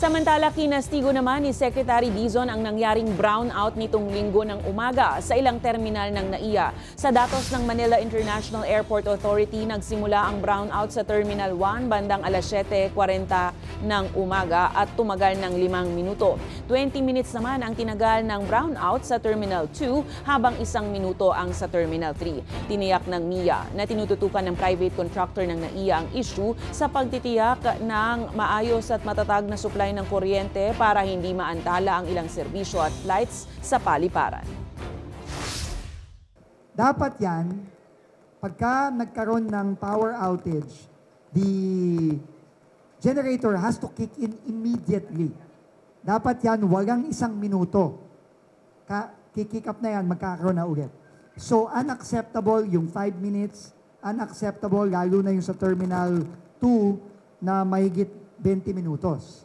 Samantala, kinastigo naman ni Secretary Dizon ang nangyaring brownout nitong linggo ng umaga sa ilang terminal ng NAIA. Sa datos ng Manila International Airport Authority, nagsimula ang brownout sa Terminal 1 bandang alas 7:40 ng umaga at tumagal ng 5 minuto. 20 minutes naman ang tinagal ng brownout sa Terminal 2 habang 1 minuto ang sa Terminal 3. Tiniyak ng NIA na tinututukan ng private contractor ng NAIA ang issue sa pagtitiyak ng maayos at matatag na supply ng kuryente para hindi maantala ang ilang serbisyo at flights sa paliparan. Dapat yan, pagka nagkaroon ng power outage, the generator has to kick in immediately. Dapat yan, walang 1 minuto. Kick up na yan, magkakaroon na ulit. So, unacceptable yung 5 minutes, unacceptable lalo na yung sa Terminal 2 na mahigit 20 minutos.